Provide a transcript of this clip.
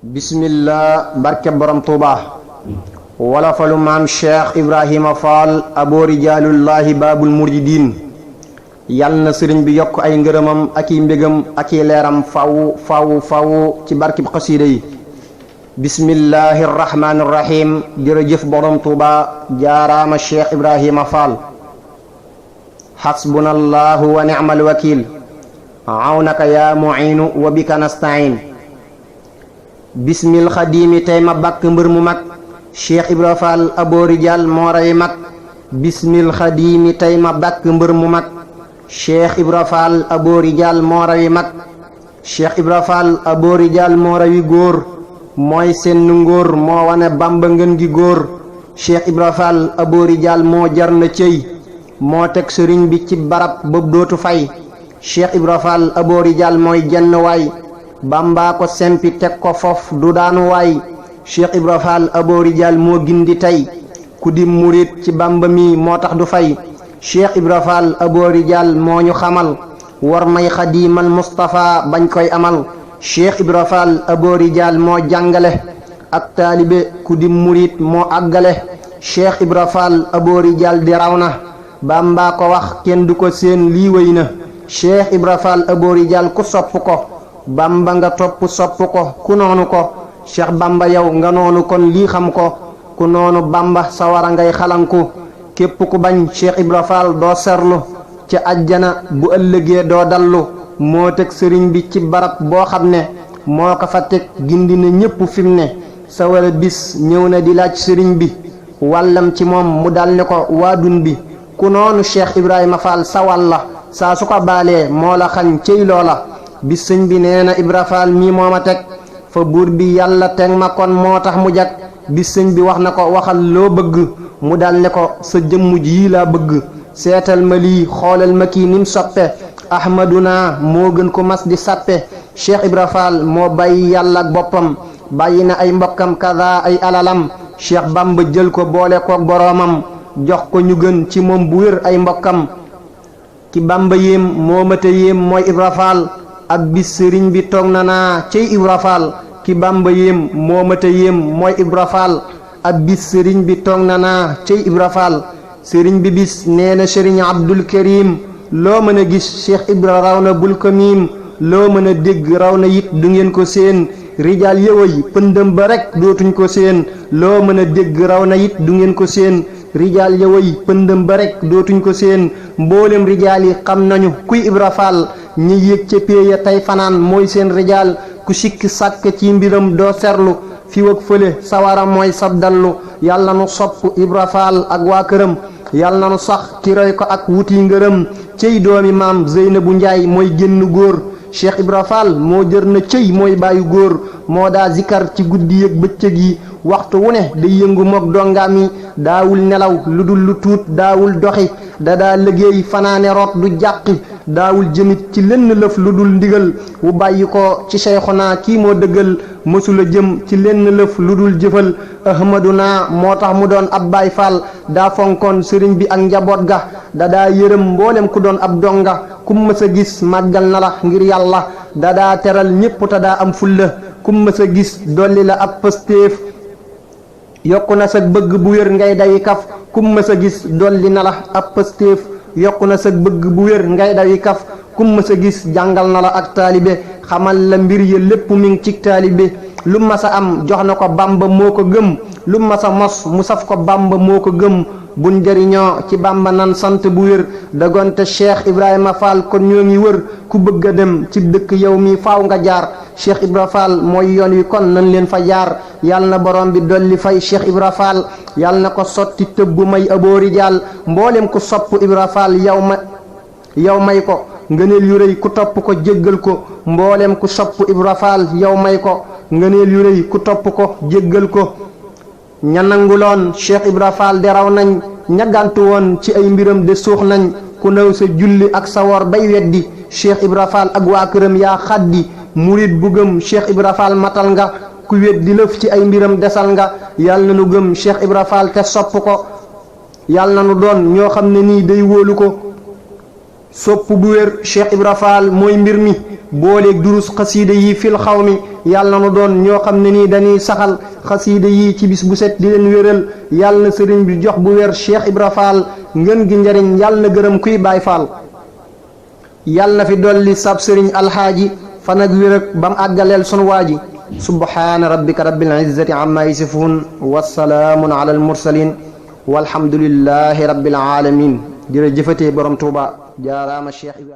bismillah barke borom Tuuba wala falu maam Cheikh Ibrahima Fall abo rijaalullahi baabul muridin yal na sëriñ bi yokk ay ngërëmam ak i mbégam ak i leeram faw ci barkib xasiida yi bismillahi rahmaani rahim jërëjëf borom Tuuba jaaraama Cheikh Ibrahima Fall xasbunallahu wa ni'mal wakiil awnaka yaa mu'iinu wa bika nastain bismil xadiimi tey ma bàkk mbër mu mag Cheikh Ibra Fall abo rijaal moo ray mag bismil xadiimi tey ma bàkk mbër mu mag Cheikh Ibra Fall abo rijaal moo rawi mag Cheikh Ibra Fall abo rijaal moo rawi góor mooy seen ngóor moo wane Bamba ngeen gi góor Cheikh Ibra Fall abo rijaal moo jar na cëy moo teg sëriñ bi ci barab bopp dootu fay Cheikh Ibra Fall abo rijaal mooy jenn waay Bamba ko sempi teg ko fof du daanu waay Cheikh Ibra Fall abo rijaal moo gindi tey ku di murit ci Bamba mi moo tax du fay Cheikh Ibra Fall abo rijaal moo ñu xamal war may xadiimal Mustafa bañ koy amal Cheikh Ibra Fall abo rijaal moo jàngale ak taalibe ku di murit moo àggale Cheikh Ibra Fall abo rijaal di raw na Bamba ko wax kenn du ko seen lii wéy na Cheikh Ibra Fall abo rijaal ku sopp ko Bamba nga topp sopp ko ku noonu ko Cheikh Bamba yow nga noonu kon lii xam ko ku noonu Bamba sawara ngay xalanku képp ku bañ Cheikh Ibra Fall doo serlu ca ajjana bu ëllëgee doo dallu moo teg sëriñ bi ci barab boo xam ne moo ko fa teg gindi na ñépp fi mu ne sawara bis ñëw na di laaj sëriñ bi wàllam ci moom mu dal ne ko waadun bi ku noonu Cheikh Ibrahima Fall sa wàlla saa su ko baalee moo la xañ cey loola bis sëñ bi nee na Ibra Fall mii moo ma teg fa buur bi yàlla teg ma kon moo tax mu jag bis sëñ bi wax na ko waxal loo bëgg mu dal ne ko sa jëmm ji laa bëgg seetal ma lii xoolal ma kii nim soppe ahmaduna moo gën ko mas di sàppe Cheikh Ibra Fall moo bàyyi yàlla ak boppam bàyyi na ay mbokkam kada ay alalam Cheikh Bamba jël ko boole koog boroomam jox ko ñu gën ci moom bu wér ay mbokkam ki Bamba yéem moo mata yéem mooy Ibra Fall ak bis sëriñ bi toog na naa cey Ibra Fall ki Bamba yéem moo mata yéem mooy Ibra Fall ak bis sëriñ bi toog na naa cey Ibra Fall sëriñ bi bis nee na sëriñ Abdul Karim loo mën a gis Cheikh Ibra raw na bul ko miim loo mën a dégg raw na it du ngeen ko seen rijaal yëwëy pëndëm ba rek dootuñ ko seen loo mën a dégg raw na it du ngeen ko seen rijaal yëwëy pëndëm ba rek dootuñ ko seen mboolem rijaal yi xam nañu kuy Ibra Fall ñi yéeg ca péeya tey fanaan mooy seen rijaal ku sikk sàkk ci mbiram doo serlu fi wag fële sawara mooy sab dallu yàlla nu sopp Ibra Fall ak waa këram yàlla nu sax ci roy ko ak wuti ngërëm cey doomi maam Zeynabu Njaay mooy génn góor Cheikh Ibra Fall moo jër na cey mooy bàyyi góor moo daa zikar ci guddi yëg bëccëg yi waxtu wu ne day yëngu moog dongaam yi daawul nelaw lu dul lu tuut daawul doxi daa liggéey fanaane root du jàqi daawul jëmit ci lenn lëf lu dul ndigal wu bàyyi ko ci Seyxuna kii moo dëggal mësula jëm ci lenn lëf lu dul jëfal ahmaduna moo tax mu doon ab Baay Fall daa fonkoon sëriñ bi ak njaboot ga daa yërëm mboolem ku doon ab donga kum mës a gis màggal na la ngir yàlla daa teral ñépp te daa am fulla kum mës a gis dolli la ab pëstéef yokku na sag bëgg bu wér ngay dawi kaf kum mës a gis dolli na la ab pëstéef yokku na sag bëgg bu wér ngay dawi kaf kum mës a gis jàngal na la ak taalibe xamal la mbir ya lépp mi ngi ci taalibe lu mas a am jox na ko Bamba moo ko gëm lu mas a mos mu saf ko Bamba moo ko gëm buñ jëriñoo ci Bamba nan sant bu wér dagonte Cheikh Ibrahima Fall kon ñoo ngi wër ku bëgg a dem ci dëkk yow mi faaw nga jaar Cheikh Ibra Fall mooy yoon wi kon nan leen fa jaar yàlla na borom bi dolli fay Cheikh Ibra Fall yàlla na ko sotti tëb bu may abo rijaal mboolem ku sopp Ibra Fall yow may ko ngëneel yu rëy ku topp ko jéggal ko mboolem ku sopp Ibra Fall yow may ko ngëneel yu rëy ku topp ko jéggal ko ña nanguloon Cheikh Ibra Fall de raw nañ ña gàntu woon ci ay mbiram de suux nañ ku nëw sa julli ak sa wor bay weddi Cheikh Ibra Fall ak waa këram yaa xaddi murit bu gëm Cheikh Ibra Fall matal nga ku weddi lëf ci ay mbiram desal nga yàlla na nu gëm Cheikh Ibra Fall te sopp ko yàlla na nu doon ñoo xam ne nii day wóolu ko sopp bu wér Cheikh Ibra Fall mooy mbir mi booleeg durus xasiida yi fil xaw mi yàlla na nu doon ñoo xam ne nii dañuy saxal xasiida yi ci bis bu set di leen wéral yàlla na sëriñ bi jox bu wér Cheikh Ibra Fall ngën gi njariñ yàlla na gërëm kuy Baay Fall yàlla na fi dolli sab sëriñ alxaaji fan ak wér ak bam àggaleel sunu waaji subhaana rabbika rabbil izzati amma yasifun wasalaamun ala al mursalin walhamdulillahi rabbil alamin jërëjëfatee borom Tuuba jaaraama Cheikh Ibrahima